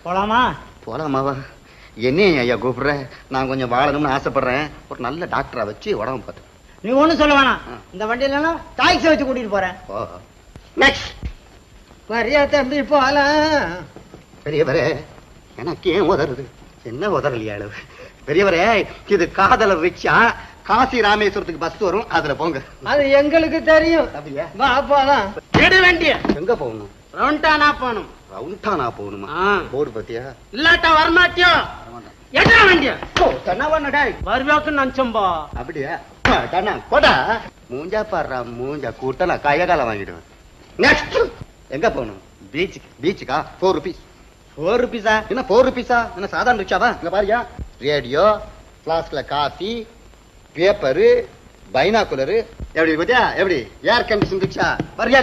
போலாமா? போலாமாவா? என்ன ஐயா கூப்பிடுற? நான் கொஞ்சம் வாழணும்னு ஆசைப்படுறேன். ஒரு நல்ல டாக்டரா வச்சு உடம்பு பார்த்து. நீ ஒண்ணும் சொல்ல வேணாம். இந்த வண்டியில டாக்ஸி வச்சு கூட்டிட்டு போறேன். வரியா தம்பி போலாம். பெரியவரே, எனக்கு ஏன் உதறது? என்ன உதறலையா? பெரியவரே, இது காதலர் ரிக்ஷா. காசி ராமேஸ்வரத்துக்கு பஸ் வரும், அதுல போங்க. அது எங்களுக்கு தெரியும். அப்படியா? வா போலாம். எடு வண்டிய. எங்க போகணும்? ரவுண்டானா போகணும். ரவுண்டானா போகணுமா? போர்டு பத்தியா? இல்லாட்டா வரமாட்டியோ? எட்டா வண்டிய. வருவாக்கு நினைச்சம்பா. அப்படியா? போடா. மூஞ்சா பாடுறா, மூஞ்சா கூட்ட நான் கைய காலம் வாங்கிடுவேன். நெக்ஸ்ட் எங்க போகணும்? பீச்சுக்கு. பீச்சுக்கா? 4 rupees. 4 rupees-ஆ? என்ன 4 rupees-ஆ? என்ன சாதாரண ரிக்ஷாவா? இங்க பாருயா, ரேடியோ, பிளாஸ்க்ல காஃபி, பேப்பரு, பைனாகுலரு. எப்படி பத்தியா? எப்படி ஏர் கண்டிஷன் ரிக்ஷா? வரியா?